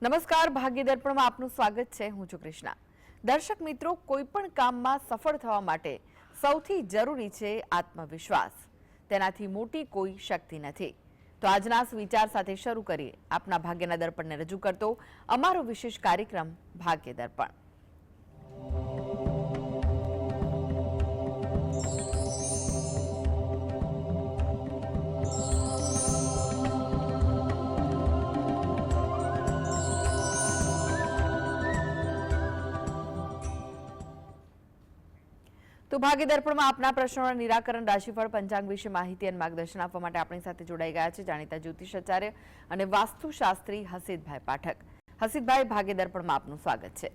નમસ્કાર, ભાગ્ય દર્પણમાં આપનું સ્વાગત છે. હું છું કૃષ્ણા. દર્શક મિત્રો, કોઈ પણ કામમાં સફળ થવા માટે સૌથી જરૂરી છે આત્મવિશ્વાસ. તેનાથી મોટી કોઈ શક્તિ નથી. તો આજના વિચાર સાથે શરૂ કરીએ આપના ભાગ્યના દર્પણને રજૂ કરતો અમારો વિશેષ કાર્યક્રમ ભાગ્ય દર્પણ. તો ભાગ્ય દર્પણમાં આપના પ્રશ્નોના નિરાકરણ, રાશિફળ, પંચાંગ વિશે માહિતી અને માર્ગદર્શન આપવા માટે આપણી સાથે જોડાઈ ગયા છે જાણીતા જ્યોતિષાચાર્ય અને વાસ્તુશાસ્ત્રી હસીતભાઈ પાઠક. હસીતભાઈ, ભાગ્ય દર્પણમાં આપનું સ્વાગત છે.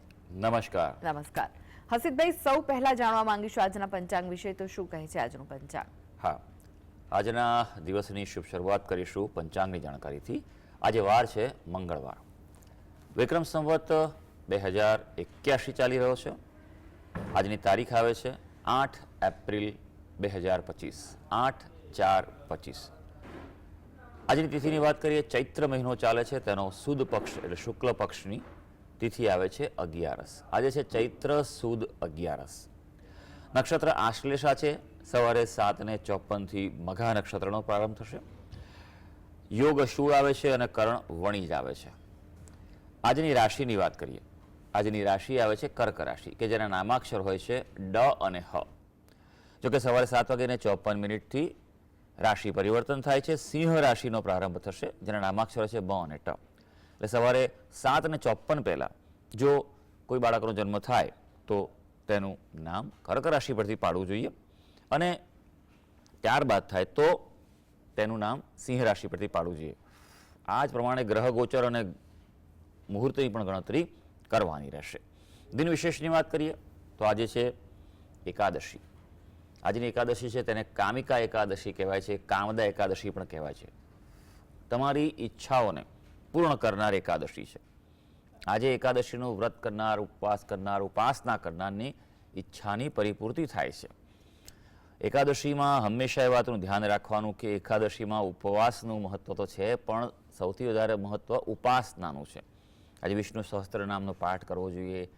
નમસ્કાર. નમસ્કાર. હસીતભાઈ, સૌ પહેલા જાણવા માંગીશું આજના પંચાંગ વિશે. તો શું કહે છે આજનું પંચાંગ? હા, આજના દિવસની શુભ શરૂઆત કરીશું પંચાંગની જાણકારીથી. આજે વાર છે મંગળવાર. વિક્રમ સંવત 2081 ચાલી રહ્યો છે. આજની તારીખ આવે છે 8 એપ્રિલ 2025, 8/4/25. આજની તિથિની વાત કરીએ, ચૈત્ર મહિનો ચાલે છે, તેનો સુદ પક્ષ એટલે શુક્લ પક્ષની તિથિ આવે છે 11. આજે છે ચૈત્ર સુદ 11. નક્ષત્ર આશ્લેષા છે. સવારે 7:54 મઘા નક્ષત્રનો પ્રારંભ થશે. યોગ શૂળ આવે છે અને કર્ણ વણિજ આવે છે. આજની રાશિની વાત કરીએ. આજની રાશિ આવે છે કર્ક રાશિ, કે જેના નામાક્ષર હોય છે ડ અને હ. જોકે સવારે 7:54 રાશિ પરિવર્તન થાય છે. સિંહ રાશિનો પ્રારંભ થશે, જેના નામાક્ષર છે બ અને ટ. એટલે સવારે 7:54 પહેલા જો કોઈ બાળકનો જન્મ થાય તો તેનું નામ કર્ક રાશિ પરથી પાડવું જોઈએ, અને ત્યારબાદ થાય તો તેનું નામ સિંહ રાશિ પરથી પાડવું જોઈએ. આ જ પ્રમાણે ગ્રહ ગોચર અને મુહૂર્તની પણ ગણતરી કરવાની રહેશે. દિન વિશેષની વાત કરીએ તો આજે છે એકાદશી. આજની એકાદશી છે તેને કામિકા એકાદશી કહેવાય છે, કામદા એકાદશી પણ કહેવાય છે. તમારી ઈચ્છાઓને પૂર્ણ કરનાર એકાદશી છે. આજે એકાદશીનું વ્રત કરનાર, ઉપવાસ કરનાર, ઉપાસના કરનારની ઈચ્છાની પરિપૂર્તિ થાય છે. એકાદશીમાં હંમેશા એ વાતનું ધ્યાન રાખવાનું કે એકાદશીમાં ઉપવાસનું મહત્વ તો છે, પણ સૌથી વધારે મહત્વ ઉપાસનાનું છે. આજે વિષ્ણુ સહસ્ત્ર નામનો પાઠ કરવો જોઈએ,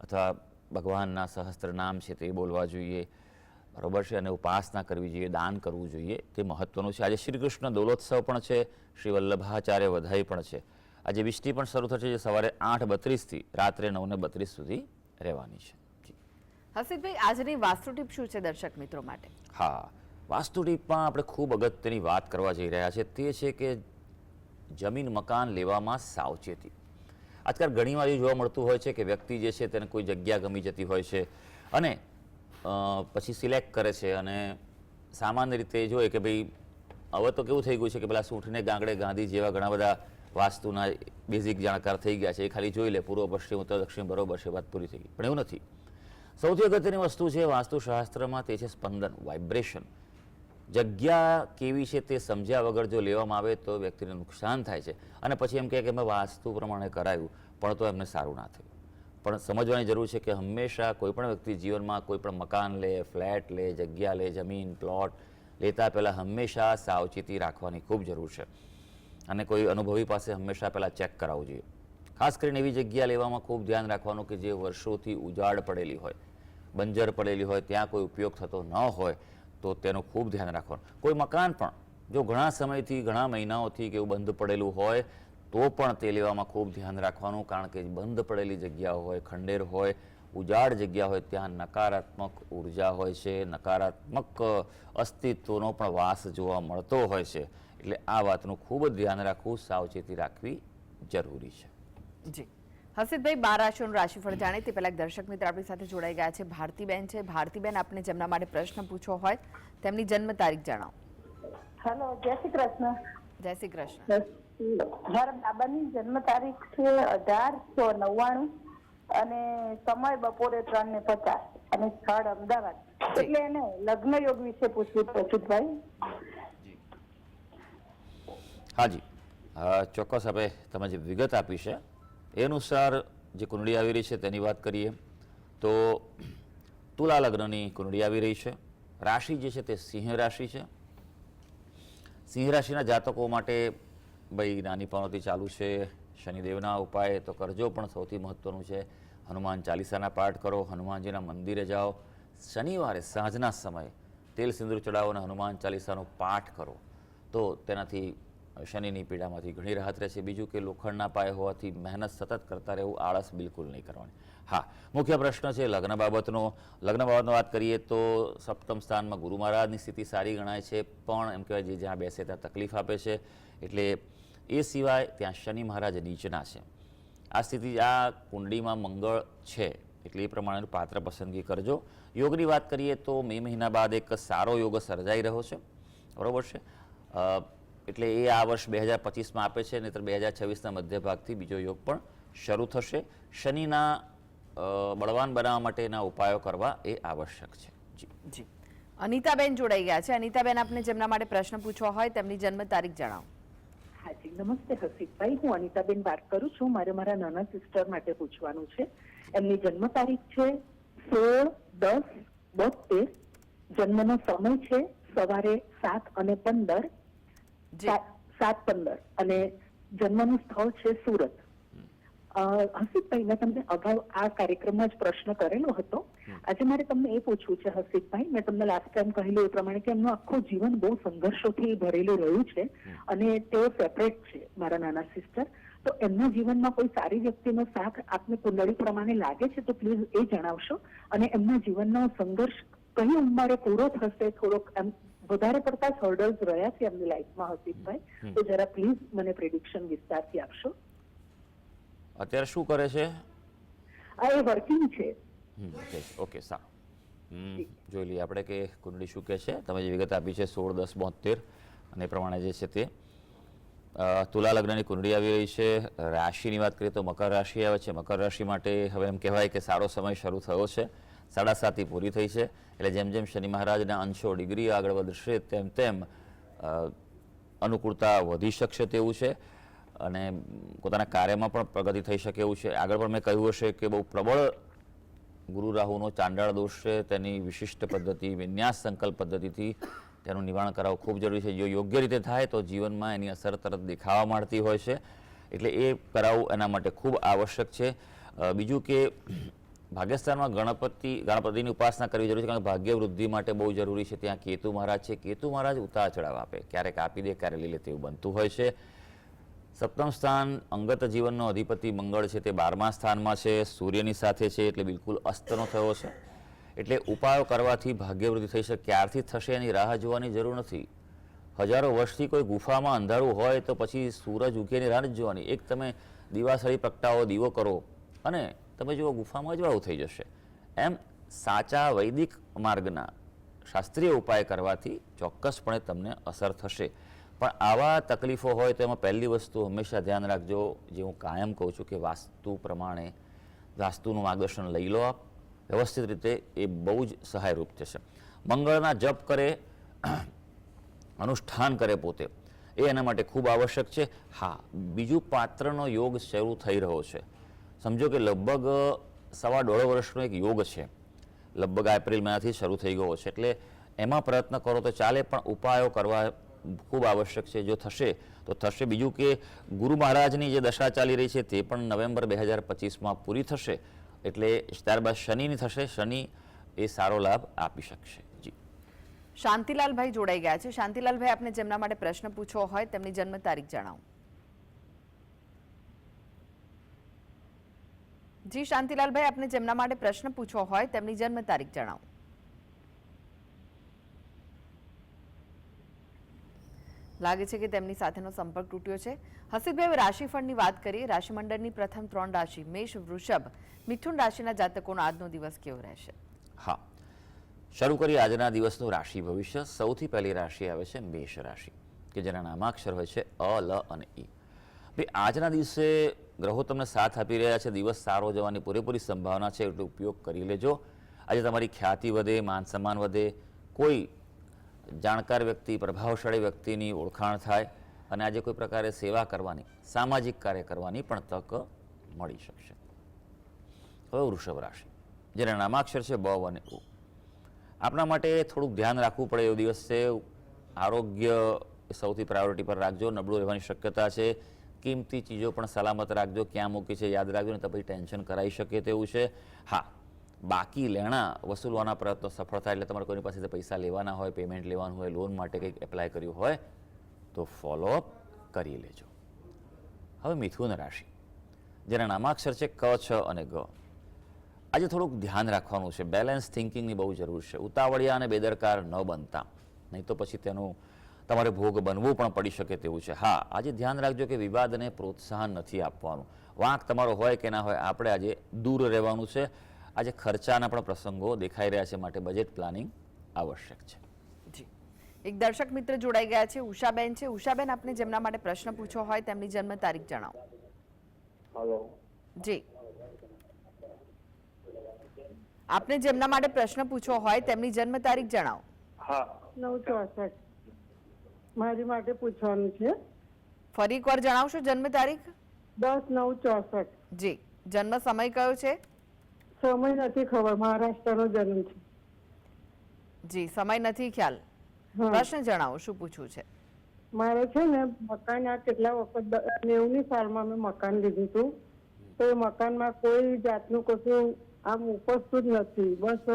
અથવા ભગવાનના સહસ્ત્ર નામ છે તે બોલવા જોઈએ, બરાબર છે, અને ઉપાસના કરવી જોઈએ, દાન કરવું જોઈએ, તે મહત્વનું છે. આજે શ્રી કૃષ્ણ દોલોત્સવ પણ છે, શ્રી વલ્લભાચાર્ય વધાઈ પણ છે. આજે વિષ્ટિ પણ શરૂ થશે, જે સવારે 8:32 રાત્રે 9:32 સુધી રહેવાની છે. હસીતભાઈ, આજની વાસ્તુ ટીપ શું છે દર્શક મિત્રો માટે? હા, વાસ્તુ ટીપમાં આપણે ખૂબ અગત્યની વાત કરવા જઈ રહ્યા છે, તે છે કે જમીન મકાન લેવામાં સાવચેતી. આજકાલ ઘણી વાર જોવા મળતું હોય છે કે વ્યક્તિ જે છે તેને કોઈ જગ્યા ગમી જતી હોય છે અને પછી સિલેક્ટ કરે છે, અને સામાન્ય રીતે જોઈએ કે ભાઈ હવે તો કેવું થઈ ગયું છે કે પેલા સૂંઠને ગાંગડે ગાંધી જેવા ઘણા બધા વાસ્તુના બેઝિક જાણકાર થઈ ગયા છે. એ ખાલી જોઈ લે પૂર્વ પશ્ચિમ ઉત્તર દક્ષિણ બરોબર છે, વાત પૂરી થઈ ગઈ. પણ એવું નથી. સૌથી અગત્યની વસ્તુ છે વાસ્તુશાસ્ત્રમાં, તે છે સ્પંદન, વાઇબ્રેશન. જગ્યા કેવી છે તે સમજ્યા વગર જો લેવામાં આવે તો વ્યક્તિને નુકસાન થાય છે, અને પછી એમ કહે કે મેં વાસ્તુ પ્રમાણે કરાયું પણ તો એમને સારું ના થયું. પણ સમજવાની જરૂર છે કે હંમેશા કોઈપણ વ્યક્તિ જીવનમાં કોઈ પણ મકાન લે, ફ્લેટ લે, જગ્યા લે, જમીન પ્લોટ લેતા પહેલાં હંમેશા સાવચેતી રાખવાની ખૂબ જરૂર છે, અને કોઈ અનુભવી પાસે હંમેશા પહેલાં ચેક કરાવવું જોઈએ. ખાસ કરીને એવી જગ્યા લેવામાં ખૂબ ધ્યાન રાખવાનું કે જે વર્ષોથી ઉજાડ પડેલી હોય, બંજર પડેલી હોય, ત્યાં કોઈ ઉપયોગ થતો ન હોય, તો તેનું ખૂબ ધ્યાન રાખવાનું. કોઈ મકાન પણ જો ઘણા સમયથી, ઘણા મહિનાઓથી કે એવું બંધ પડેલું હોય તો પણ તે લેવામાં ખૂબ ધ્યાન રાખવાનું, કારણ કે બંધ પડેલી જગ્યા હોય, ખંડેર હોય, ઉજાડ જગ્યા હોય, ત્યાં નકારાત્મક ઉર્જા હોય છે, નકારાત્મક અસ્તિત્વનો પણ વાસ જોવા મળતો હોય છે. એટલે આ વાતનું ખૂબ જ ધ્યાન રાખવું, સાવચેતી રાખવી જરૂરી છે. જી હસીતભાઈ, 12 રાશિઓનું રાશિફળ જાણે તે પહેલા દર્શક મિત્ર આપણી સાથે જોડાઈ ગયા છે. ભારતીબેન છે. ભારતીબેન, આપને જેમના માટે પ્રશ્ન પૂછવો હોય તેમની જન્મ તારીખ જણાવો. હેલો, જય શ્રી કૃષ્ણ. જય શ્રી કૃષ્ણ. મારા બાબાની જન્મ તારીખ છે 1899 અને સમય બપોરે 3:50 અને સ્થળ અમદાવાદ. એટલે એને લગ્ન યોગ વિશે પૂછવું હતું અચ્યુતભાઈ. હાજી, ચોક્કસ. આપણે તમે જે વિગત આપી છે એ અનુસાર જે કુંડળી આવી રહી છે તેની વાત કરીએ તો તુલા લગ્નની કુંડળી આવી રહી છે. રાશિ જે છે તે સિંહ રાશિ છે. સિંહ રાશિના જાતકો માટે ભાઈ નાની પનોતી ચાલુ છે, શનિદેવના ઉપાય તો કરજો, પણ સૌથી મહત્ત્વનું છે હનુમાન ચાલીસાના પાઠ કરો, હનુમાનજીના મંદિરે જાઓ, શનિવારે સાંજના સમયે તેલ સિંદૂર ચડાવો અને હનુમાન ચાલીસાનો પાઠ કરો તો તેનાથી શનિની પીડામાંથી ઘણી રાહત રહેશે. બીજું કે લોખંડના પાયે હોવાથી મહેનત સતત કરતા રહેવું, આળસ બિલકુલ નહીં કરવાની. હા, મુખ્ય પ્રશ્ન છે લગ્ન બાબતનો. લગ્ન બાબતનો વાત કરીએ તો સપ્તમ સ્થાનમાં ગુરુ મહારાજની સ્થિતિ સારી ગણાય છે, પણ એમ કહેવાય જે જ્યાં બેસે ત્યાં તકલીફ આપે છે. એટલે એ સિવાય ત્યાં શનિ મહારાજ નીચના છે. આ સ્થિતિ, આ કુંડળીમાં મંગળ છે, એટલે એ પ્રમાણેનું પાત્ર પસંદગી કરજો. યોગની વાત કરીએ તો મે મહિના બાદ એક સારો યોગ સર્જાઈ રહ્યો છે, બરાબર છે. એટલે એ આ વર્ષ 2025માં આપે છે, નહીંતર 2026ના મધ્ય ભાગથી બીજો યોગ પણ શરૂ થશે. શનિના બળવાન બનાવવા માટેના ઉપાયો કરવા એ આવશ્યક છે. જી જી, અનિતાબેન જોડાઈ ગયા છે. અનિતાબેન, આપને જેમના માટે પ્રશ્ન પૂછવો હોય તેમની જન્મ તારીખ જણાવો. હાજી, નમસ્તે હર્ષિતભાઈ, હું અનિતાબેન વાત કરું છું. મારે મારા નાના સિસ્ટર માટે પૂછવાનું છે. એમની જન્મ તારીખ છે 16/10/72. જન્મનો સમય છે સવારે 7:15, 7:15, અને જન્મનું સ્થળ છે સુરત. હર્ષિતભાઈ, મેં તમને અગાઉ આ કાર્યક્રમમાં જ પ્રશ્ન કરેલો હતો. આજે મારે તમને એ પૂછવું છે હર્ષિતભાઈ, મેં તમને લાસ્ટ ટાઈમ કહેલું એ પ્રમાણે કે એમનું આખું જીવન બહુ સંઘર્ષોથી ભરેલું રહ્યું છે અને તેઓ સેપરેટ છે, મારા નાના સિસ્ટર. તો એમના જીવનમાં કોઈ સારી વ્યક્તિનો સાથ આપને કુંડળી પ્રમાણે લાગે છે તો પ્લીઝ એ જણાવશો. અને એમના જીવનનો સંઘર્ષ કઈ ઉંમરે પૂરો થશે, થોડોક એમ વધારે પડતા હર્ડલ્સ રહ્યા છે એમની લાઈફમાં હર્ષિતભાઈ, તો જરા પ્લીઝ મને પ્રેડિક્શન વિસ્તારથી આપશો. અત્યારે શું કરે છે? એ વર્કિંગ છે. ઓકે, સારું. જોઈ લઈએ આપણે કે કુંડળી શું કહે છે. તમે જે વિગત આપી છે 16/10/72 અને એ પ્રમાણે જે છે તે તુલા લગ્નની કુંડળી આવી રહી છે. રાશિની વાત કરીએ તો મકર રાશિ આવે છે. મકર રાશિ માટે હવે એમ કહેવાય કે સારો સમય શરૂ થયો છે. 7.5 પૂરી થઈ છે. એટલે જેમ જેમ શનિ મહારાજના અંશો ડિગ્રી આગળ વધશે તેમ તેમ અનુકૂળતા વધી શકશે તેવું છે અને પોતાના કાર્યમાં પણ પ્રગતિ થઈ શકે એવું છે. આગળ પણ મેં કહ્યું હશે કે બહુ પ્રબળ ગુરુ રાહુનો ચાંડાળ દોષ છે, તેની વિશિષ્ટ પદ્ધતિ, વિન્યાસ સંકલ્પ પદ્ધતિથી તેનું નિવારણ કરાવવું ખૂબ જરૂરી છે. જો યોગ્ય રીતે થાય તો જીવનમાં એની અસર તરત દેખાવા માંડતી હોય છે, એટલે એ કરાવવું એના માટે ખૂબ આવશ્યક છે. બીજું કે ભાગ્યસ્થાનમાં ગણપતિની ઉપાસના કરવી જરૂરી છે, કારણ કે ભાગ્ય વૃદ્ધિ માટે બહુ જરૂરી છે. ત્યાં કેતુ મહારાજ છે. કેતુ મહારાજ ઉતાર ચડાવ આપે, ક્યારેક આપી દે, ક્યારેક લઈ લે તેવું બનતું હોય છે. સપ્તમ સ્થાન અંગત જીવનનો અધિપતિ મંગળ છે તે 12મા સ્થાનમાં છે, સૂર્યની સાથે છે, એટલે બિલકુલ અસ્તનો થયો છે. એટલે ઉપાયો કરવાથી ભાગ્યવૃદ્ધિ થઈ શકે. ક્યારથી થશે એની રાહ જોવાની જરૂર નથી. હજારો વર્ષથી કોઈ ગુફામાં અંધારું હોય તો પછી સૂરજ ઉગેની રાહ જ જોવાની. એક તમે દિવાસળી પ્રગટાવો, દીવો કરો અને તમે જુઓ ગુફામાં અજવાળું થઈ જશે. એમ સાચા વૈદિક માર્ગના શાસ્ત્રીય ઉપાય કરવાથી ચોક્કસપણે તમને અસર થશે. પણ આવા તકલીફો હોય તો એમાં પહેલી વસ્તુ હંમેશા ધ્યાન રાખજો, જે હું કાયમ કહું છું કે વાસ્તુ પ્રમાણે વાસ્તુનું માર્ગદર્શન લઈ લો આપ વ્યવસ્થિત રીતે, એ બહુ જ સહાયરૂપ થશે. મંગળના જપ કરે, અનુષ્ઠાન કરે પોતે, એ એના માટે ખૂબ આવશ્યક છે. હા, બીજું પાત્રનો યોગ શરૂ થઈ રહ્યો છે. સમજો કે લગભગ 1.5 વર્ષનો એક યોગ છે, લગભગ એપ્રિલ મહિનાથી શરૂ થઈ ગયો છે. એટલે એમાં પ્રયત્ન કરો તો ચાલે, પણ ઉપાયો કરવા ખૂબ આવશ્યક છે. જો થશે તો થશે. બીજું કે ગુરુ મહારાજની જે દશા ચાલી રહી છે તે પણ નવેમ્બર 2025માં પૂરી થશે, એટલે ત્યારબાદ શનિની થશે. શનિ એ સારો લાભ આપી શકશે. જી, શાંતિલાલભાઈ જોડાઈ ગયા છે. શાંતિલાલભાઈ, આપને જેમના માટે પ્રશ્ન પૂછવો હોય તેમની જન્મ તારીખ જણાવો. જી શાંતિલાલભાઈ, આપને જેમના માટે પ્રશ્ન પૂછવો હોય તેમની જન્મ તારીખ જણાવો. લાગે છે કે તેમની સાથેનો સંપર્ક તૂટ્યો છે. હસીબભાઈ, રાશિફળની વાત કરીએ. રાશિમંડળની પ્રથમ 3 રાશિ મેષ, વૃષભ, મિથુન રાશિના જાતકોનો આજનો દિવસ કેવો રહેશે? હા, શરૂ કરીએ આજના દિવસનું રાશિ ભવિષ્ય. સૌથી પહેલી રાશિ આવે છે મેષ રાશિ, કે જેના નામાક્ષર હોય છે અ, લ અને ઈ. ભાઈ, આજના દિવસે ગ્રહો તમને સાથ આપી રહ્યા છે. દિવસ સારો જવાની પૂરેપૂરી સંભાવના છે, એટલે ઉપયોગ કરી લેજો. આજે તમારી ખ્યાતિ વધે, માન સન્માન વધે, કોઈ જાણકાર વ્યક્તિ, પ્રભાવશાળી વ્યક્તિની ઓળખાણ થાય અને આજે કોઈ પ્રકારે સેવા કરવાની, સામાજિક કાર્ય કરવાની પણ તક મળી શકશે. હવે વૃષભ રાશિ, જેના નામાક્ષર છે બ અને ઉ. આપણા માટે થોડુંક ધ્યાન રાખવું પડે એવો દિવસ છે. આરોગ્ય સૌથી પ્રાયોરિટી પર રાખજો. નબળું રહેવાની શક્યતા છે. કિંમતી ચીજો પણ સલામત રાખજો, ક્યાં મૂકી છે યાદ રાખજો, ને તો પછી ટેન્શન કરાવી શકે તેવું છે. હા, બાકી લેણા વસૂલવાના પ્રયત્નો સફળ થાય એટલે તમારે કોઈની પાસેથી પૈસા લેવાના હોય, પેમેન્ટ લેવાનું હોય, લોન માટે કંઈક એપ્લાય કર્યું હોય તો ફોલોઅપ કરી લેજો. હવે મિથુન રાશિ, જેના નામાક્ષર છે ક, છ અને ગ. આજે થોડુંક ધ્યાન રાખવાનું છે, બેલેન્સ થિંકિંગની બહુ જરૂર છે. ઉતાવળિયા અને બેદરકાર ન બનતા, નહીં તો પછી તેનું તમારે ભોગ બનવું પણ પડી શકે તેવું છે. હા, આજે ધ્યાન રાખજો કે વિવાદને પ્રોત્સાહન નથી આપવાનું. વાંક તમારો હોય કે ના હોય, આપણે આજે દૂર રહેવાનું છે. આજે ખર્ચાના પણ પ્રસંગો દેખાઈ રહ્યા છે, માટે બજેટ પ્લાનિંગ આવશ્યક છે. જી, એક દર્શક મિત્ર જોડાઈ ગયા છે, ઉષાબેન છે. ઉષાબેન, આપને જેમના માટે પ્રશ્ન પૂછ્યો હોય તેમની જન્મ તારીખ જણાવો. હેલો, જી, આપને જેમના માટે પ્રશ્ન પૂછ્યો હોય તેમની જન્મ તારીખ જણાવો. હા 9/64 મારી માટે પૂછવાનું છે. ફરી એકવાર જણાવશો જન્મ તારીખ? 10/9/64. જી, જન્મ સમય કયો છે? સમય નથી ખબર, મહારાષ્ટ્રનો જન્મ છે. જી, સમય નથી ખ્યાલ. હા. પ્રશ્ન જણાવો, શું પૂછવું છે? મારે છે ને મકાન આ કેટલા વખત 90ની સાલમાં મેં મકાન લીધું હતું, તો એ મકાનમાં કોઈ જાતનું કશું આમ ઉપજતું જ નથી. બસ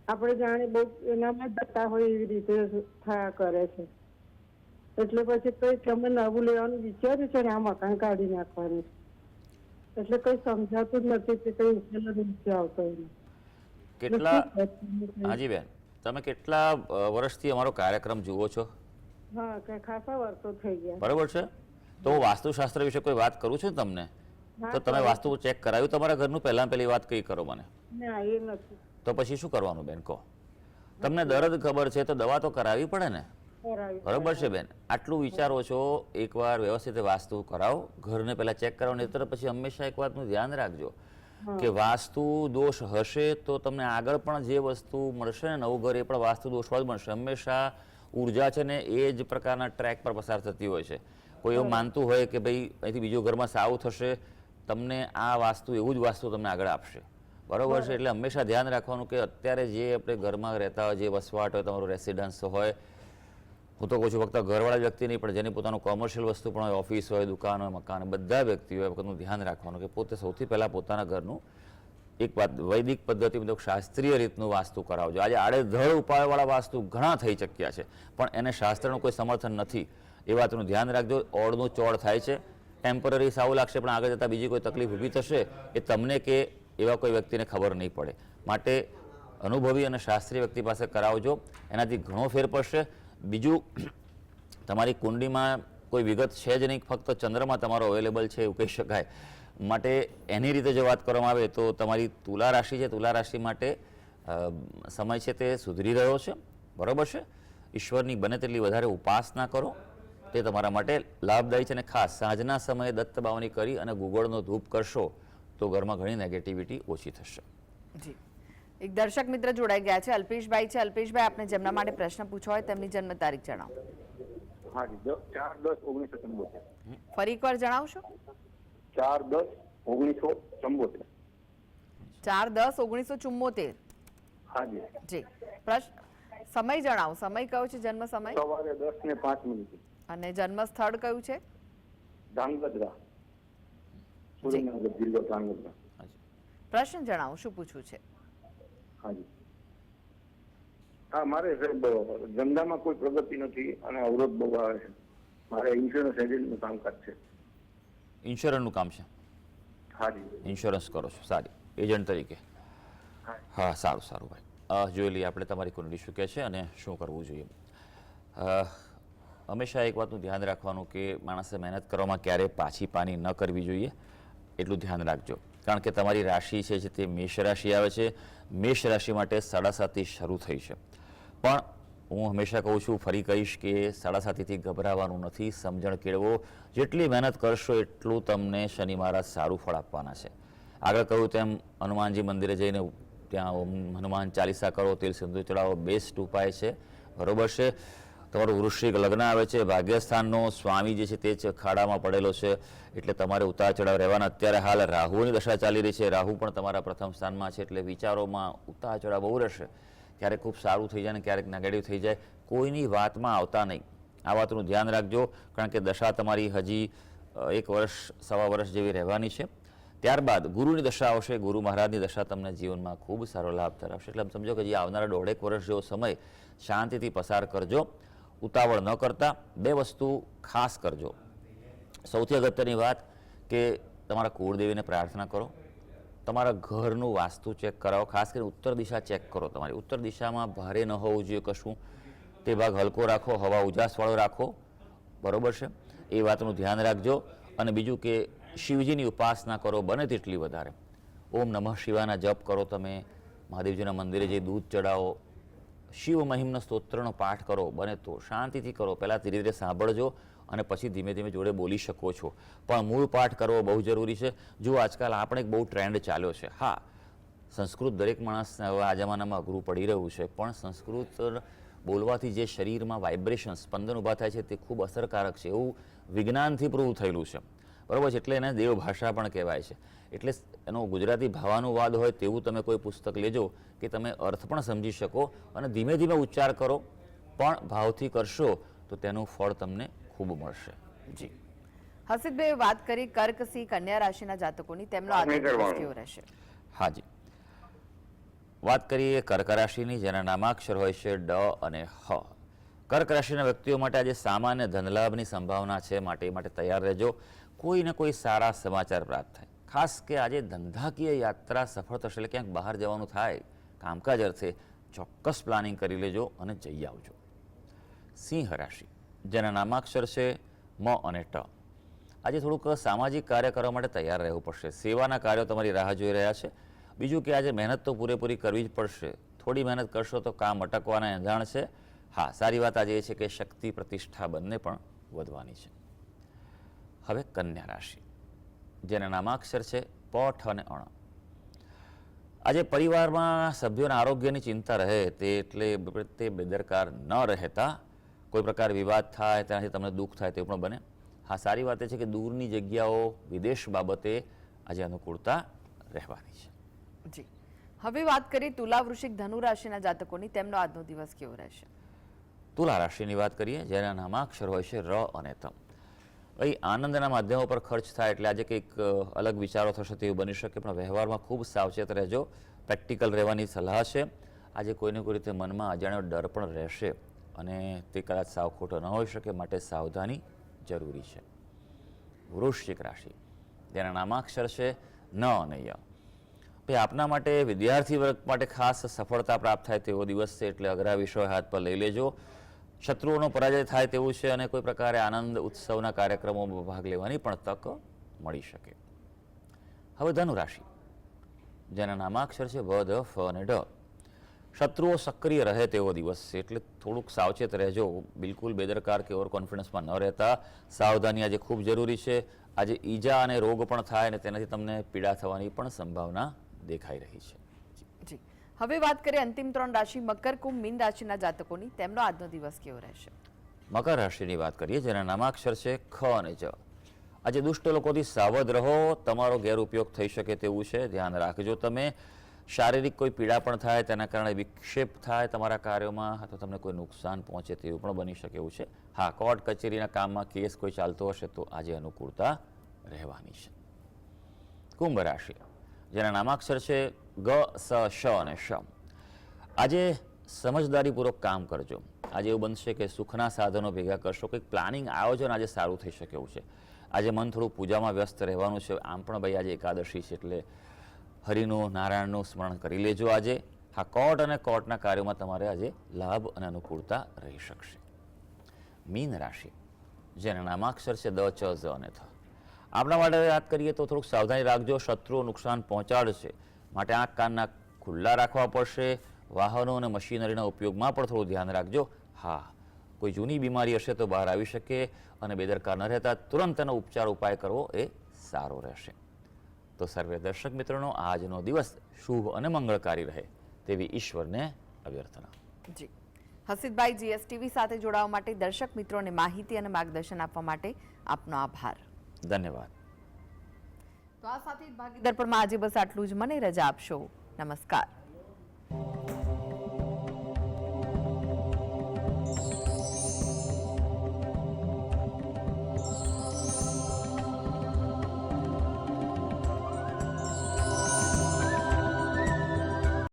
આપણે જાણે બહુ એનામાં જતા હોય એવી રીતે થયા કરે છે. એટલે પછી કઈ અમે નવું લેવાનું વિચાર્યું છે ને આ મકાન કાઢી નાખવાનું છે. એટલે કઈ સમજાતું જ નથી કે કઈ ઉકેલ જ નથી આવતો એનો. કેટલા હાજી બેન, તમે કેટલા વર્ષથી અમારો કાર્યક્રમ જુઓ છો? હા, કઈ ખાસા વર્ષો થઈ ગયા. બરોબર છે. તો હું વાસ્તુશાસ્ત્ર વિશે કોઈ વાત કરું છું તમને, તો તમે વાસ્તુ ચેક કરાવ્યું તમારા ઘરનું? પહેલી વાત કઈ કરો મને. ના, એ નથી તો પછી શું કરવાનું બેન કહો? તમને દર્દ ખબર છે તો દવા તો કરાવવી પડે ને. કરાવ્યું. બરોબર છે બેન, આટલું વિચારો છો, એકવાર વ્યવસ્થિત વાસ્તુ કરાવો, ઘરને પહેલા ચેક કરાવો. નહીંતર પછી હંમેશા એક વાતનું ધ્યાન રાખજો કે વાસ્તુ દોષ હશે તો તમને આગળ પણ જે વસ્તુ મળશે ને નવું ઘર, એ પણ વાસ્તુ દોષવાળ જ મળશે. હંમેશા ઉર્જા છે ને એ જ પ્રકારના ટ્રેક પર પસાર થતી હોય છે. કોઈ એવું માનતું હોય કે ભાઈ અહીંથી બીજો ઘરમાં સાવ થશે, તમને આ વાસ્તુ એવું જ વાસ્તુ તમને આગળ આપશે. બરોબર છે. એટલે હંમેશા ધ્યાન રાખવાનું કે અત્યારે જે આપણે ઘરમાં રહેતા હોય, જે વસવાટ હોય, તમારું રેસિડન્સ હોય, હું તો કહું છું ફક્ત ઘરવાળા વ્યક્તિ નહીં, પણ જેની પોતાનું કોમર્શિયલ વસ્તુ પણ હોય, ઓફિસ હોય, દુકાન હોય, મકાન, બધા વ્યક્તિઓ એ વખતનું ધ્યાન રાખવાનું કે પોતે સૌથી પહેલાં પોતાના ઘરનું એક વાત વૈદિક પદ્ધતિ મુજબ શાસ્ત્રીય રીતનું વાસ્તુ કરાવજો. આજે આડેધડ ઉપાયવાળા વાસ્તુ ઘણા થઈ ચૂક્યા છે, પણ એને શાસ્ત્રનું કોઈ સમર્થન નથી. એ વાતનું ધ્યાન રાખજો. ઓળનું ચોળ થાય છે, ટેમ્પરરી સાવું લાગશે, પણ આગળ જતાં બીજી કોઈ તકલીફ ઊભી થશે એ તમને કે એવા કોઈ વ્યક્તિને ખબર નહીં પડે. માટે અનુભવી અને શાસ્ત્રીય વ્યક્તિ પાસે કરાવજો, એનાથી ઘણો ફેર પડશે. બીજું, તમારી કુંડીમાં કોઈ વિગત છે જ નહીં, ફક્ત ચંદ્રમાં તમારો અવેલેબલ છે એવું કહી શકાય. માટે એની રીતે જો વાત કરવામાં આવે તો તમારી તુલા રાશિ છે, તુલા રાશિ માટે સમય છે તે સુધરી રહ્યો છે. બરોબર છે. ઈશ્વરની બને તેટલી વધારે ઉપાસના કરો, તે તમારા માટે લાભદાયી છે. અને ખાસ સાંજના સમયે દત્ત બાવની કરી અને ગુગળનો ધૂપ કરશો તો ઘરમાં ઘણી નેગેટિવિટી ઓછી થશે. જી, એક દર્શક મિત્ર જોડાઈ ગયા છે, અલ્પેશભાઈ છે. અલ્પેશભાઈ, આપને જેમના માટે પ્રશ્ન પૂછ્યો હોય તેમની જન્મ તારીખ જણાવો. હા જી, 4/10/1974. ફરી એકવાર જણાવશો? 4/10/1974. 4/10/1974. હા જી, જી, પ્રશ્ન સમય જણાવો. સમય કયો છે? જન્મ સમય સવારે 10:05. અને જન્મ સ્થળ કયું છે? ધ્રાંગધ્રા, સુરેન્દ્રનગર જિલ્લો ધ્રાંગધ્રા. પ્રશ્ન જણાવો, શું પૂછવું છે? હા જી, હા મારે સાહેબ ધંધામાં કોઈ પ્રગતિ નથી અને અવરોધ બહુ આવે છે. મારે ઇન્સ્યોરન્સ એજન્ટનું કામકાજ છે. ઇન્સ્યોરન્સનું કામ છે? હા જી, ઇન્સ્યોરન્સ કરો છો, સારી એજન્ટ તરીકે. હા, સારું સારું ભાઈ. જોઈ લઈએ આપણે તમારી કુંડળી શું કહે છે અને શું કરવું જોઈએ. હંમેશા એક વાતનું ધ્યાન રાખવાનું કે માણસે મહેનત કરવામાં ક્યારેય પાછી પાની ન કરવી જોઈએ, એટલું ધ્યાન રાખજો. કારણ કે તમારી રાશિ છે તે મેષ રાશિ આવે છે. મેષ રાશિ માટે 7:30 શરૂ થઈ છે, પણ હું હંમેશા કહું છું, ફરી કહીશ કે 7:30થી ગભરાવાનું નથી. સમજણ કેળવો. જેટલી મહેનત કરશો એટલું તમને શનિ મહારાજ સારું ફળ આપવાના છે. આગળ કહ્યું તેમ હનુમાનજી મંદિરે જઈને ત્યાં હનુમાન ચાલીસા કરો, તેલ સિંદૂર ચડાવો, બેસ્ટ ઉપાય છે. બરોબર છે. તમારું વૃશ્ચિક લગ્ન આવે છે, ભાગ્યસ્થાનનો સ્વામી જે છે તે જ ખાડામાં પડેલો છે, એટલે તમારે ઉતાર ચઢાવ રહેવાના. અત્યારે હાલ રાહુની દશા ચાલી રહી છે, રાહુ પણ તમારા પ્રથમ સ્થાનમાં છે, એટલે વિચારોમાં ઉતાર ચઢાવ બહુ રહેશે. ક્યારેક ખૂબ સારું થઈ જાય ને ક્યારેક નેગેટિવ થઈ જાય. કોઈની વાતમાં આવતા નહીં, આ વાતનું ધ્યાન રાખજો. કારણ કે દશા તમારી હજી 1 વર્ષ સવા વર્ષ જેવી રહેવાની છે. ત્યારબાદ ગુરુની દશા આવશે. ગુરુ મહારાજની દશા તમને જીવનમાં ખૂબ સારો લાભ ધરાવશે. એટલે સમજો કે જે આવનારા 1.5 વર્ષ જેવો સમય શાંતિથી પસાર કરજો. ઉતાવળ ન કરતા. 2 વસ્તુ ખાસ કરજો. સૌથી અગત્યની વાત કે તમારા કુળદેવીને પ્રાર્થના કરો. તમારા ઘરનું વાસ્તુ ચેક કરાવો. ખાસ કરીને ઉત્તર દિશા ચેક કરો. તમારી ઉત્તર દિશામાં ભારે ન હોવું જોઈએ કશું. તે ભાગ હલકો રાખો, હવા ઉજાસવાળો રાખો. બરોબર છે? એ વાતનું ધ્યાન રાખજો. અને બીજું કે શિવજીની ઉપાસના કરો બને તેટલી વધારે. ઓમ નમઃ શિવાના જપ કરો. તમે મહાદેવજીના મંદિરે જઈ દૂધ ચડાવો. શિવ મહિમના સ્તોત્રનો પાઠ કરો. બને તો શાંતિથી કરો. પહેલાં ધીરે ધીરે સાંભળજો અને પછી ધીમે ધીમે જોડે બોલી શકો છો. પણ મૂળ પાઠ કરવો બહુ જરૂરી છે. જો આજકાલ આપણે એક બહુ ટ્રેન્ડ ચાલ્યો છે. હા, સંસ્કૃત દરેક માણસને હવે આ જમાનામાં અઘરું પડી રહ્યું છે, પણ સંસ્કૃત બોલવાથી જે શરીરમાં વાઇબ્રેશન્સ સ્પંદન ઊભા થાય છે તે ખૂબ અસરકારક છે. એવું વિજ્ઞાનથી પ્રૂવ થયેલું છે. બરાબર છે? એટલે એને દેવભાષા પણ કહેવાય છે. એટલે એનો ગુજરાતી ભાવાનુવાદ હોય તેવું તમે કોઈ પુસ્તક લેજો કે તમે અર્થ પણ સમજી શકો અને ધીમે ધીમે ઉચ્ચાર કરો. પણ ભાવથી કરશો તો તેનું ફળ તમને ખૂબ મળશે. જી હસીબભાઈ વાત કરી કર્ક સિંહ કન્યા રાશિના જાતકોની, તેમનો આજનો દિવસ કેવો રહેશે? હાજી, વાત કરીએ કર્ક રાશિની, જેના નામાક્ષર હોય છે ડ અને હ. કર્ક રાશિના વ્યક્તિઓ માટે આજે સામાન્ય ધનલાભની સંભાવના છે. માટે તૈયાર રહેજો. કોઈ ને કોઈ સારા સમાચાર પ્રાપ્ત થાય. ખાસ કે આજે ધંધાકીય યાત્રા સફળ થશે. એટલે ક્યાંક બહાર જવાનું થાય કામકાજ અર્થે ચોક્કસ પ્લાનિંગ કરી લેજો અને જઈ આવજો. સિંહ રાશિ, જેના નામાક્ષર છે મ અને ટ. આજે થોડુંક સામાજિક કાર્ય કરવા માટે તૈયાર રહેવું પડશે. સેવાના કાર્યો તમારી રાહ જોઈ રહ્યા છે. બીજું કે આજે મહેનત તો પૂરેપૂરી કરવી જ પડશે. થોડી મહેનત કરશો તો કામ અટકવાના એંધાણ છે. હા, સારી વાત આજે એ છે કે શક્તિ પ્રતિષ્ઠા બંને પણ વધવાની છે. હવે કન્યા રાશિ, જેના નામાક્ષર છે પ, ઠ અને અણ. આજે પરિવારમાં સભ્યોના આરોગ્યની ચિંતા રહે તે બેદરકાર ન રહેતા. કોઈ પ્રકાર વિવાદ થાય તેનાથી તમને દુઃખ થાય તેવું પણ બને. હા, સારી વાત એ છે કે દૂરની જગ્યાઓ વિદેશ બાબતે આજે અનુકૂળતા રહેવાની છે. જી, હવે વાત કરીએ તુલા, વૃશ્ચિક, ધનુ રાશિના જાતકોની, તેમનો આજનો દિવસ કેવો રહેશે? તુલા રાશિની વાત કરીએ, જેના નામાક્ષર હોય છે ર અને ત. અહીં આનંદના માધ્યમો પર ખર્ચ થાય એટલે આજે કંઈક અલગ વિચારો થશે તેવું બની શકે, પણ વ્યવહારમાં ખૂબ સાવચેત રહેજો. પ્રેક્ટિકલ રહેવાની સલાહ છે. આજે કોઈને કોઈ રીતે મનમાં અજાણ્યો ડર પણ રહેશે અને તે કદાચ સાવ ખોટો ન હોઈ શકે, માટે સાવધાની જરૂરી છે. વૃશ્ચિક રાશિ, જેના નામાક્ષર છે ન અને ય. ભાઈ, આપના માટે વિદ્યાર્થી વર્ગ માટે ખાસ સફળતા પ્રાપ્ત થાય તેવો દિવસ છે. એટલે અઘરા વિષયો હાથ પર લઈ લેજો. શત્રુઓનો પરાજય થાય તેવું છે અને કોઈ પ્રકારે આનંદ ઉત્સવના કાર્યક્રમોમાં ભાગ લેવાની પણ તક મળી શકે. હવે ધનુ રાશિ, જેના નામાક્ષર છે વ, ધ, ફ અને ઢ. શત્રુઓ સક્રિય રહે તેવો દિવસ છે. એટલે થોડુંક સાવચેત રહેજો. બિલકુલ બેદરકાર કે ઓવર કોન્ફિડન્સમાં ન રહેતા. સાવધાની આજે ખૂબ જરૂરી છે. આજે ઈજા અને રોગ પણ થાય અને તેનાથી તમને પીડા થવાની પણ સંભાવના દેખાઈ રહી છે. જી, હવે વાત કરીએ અંતિમ 3 રાશિ મકર, કુંભ, મીન રાશિના જાતકોની, તેમનો આજનો દિવસ કેવો રહેશે? મકર રાશિની વાત કરીએ, જેના નામાક્ષર છે ખ અને જ. આજે દુષ્ટ લોકોથી સાવધ રહો. તમારો ગેરઉપયોગ થઈ શકે તેવું છે. ધ્યાન રાખજો. તમે શારીરિક કોઈ પીડા પણ થાય, તેના કારણે વિક્ષેપ થાય તમારા કાર્યોમાં, અથવા તમને કોઈ નુકસાન પહોંચે તેવું પણ બની શકે એવું છે. હા, કોર્ટ કચેરીના કામમાં કેસ કોઈ ચાલતો હશે તો આજે અનુકૂળતા રહેવાની છે. કુંભ રાશિ, જેના નામાક્ષર છે ગ, સ, શ અને શ. આજે સમજદારીપૂર્વક કામ કરજો. આજે એવું બનશે કે સુખના સાધનો ભેગા કરશો. કંઈક પ્લાનિંગ આયોજન આજે સારું થઈ શકે એવું છે. આજે મન થોડું પૂજામાં વ્યસ્ત રહેવાનું છે. આમ પણ ભાઈ આજે એકાદશી છે એટલે હરિનું, નારાયણનું સ્મરણ કરી લેજો આજે. હા, કોર્ટ અને કોર્ટના કાર્યોમાં તમારે આજે લાભ અને અનુકૂળતા રહી શકશે. મીન રાશિ, જેના નામાક્ષર છે દ, ચ, ઝ અને થ. આપણા માટે યાદ કરીએ તો થોડુંક સાવધાની રાખજો. શત્રુઓ નુકસાન પહોંચાડશે, માટે આંખ કાનના ખુલ્લા રાખવા પડશે. વાહનો અને મશીનરીના ઉપયોગમાં પણ થોડું ધ્યાન રાખજો. હા, કોઈ જૂની બીમારી હશે તો બહાર આવી શકે અને બેદરકાર ન રહેતા તુરંત તેનો ઉપચાર ઉપાય કરવો એ સારો રહેશે. તો સર્વે દર્શક મિત્રોનો આજનો દિવસ શુભ અને મંગળકારી રહે તેવી ઈશ્વરને અભ્યર્થના. જી, હસીબભાઈ, જીએસટીવી સાથે જોડાવા માટે, દર્શક મિત્રોને માહિતી અને માર્ગદર્શન આપવા માટે આપનો આભાર. ધન્યવાદ. તો આ સાથે જ ભાગીદાર પણ આજે બસ આટલું જ. મને રજા આપશો. નમસ્કાર.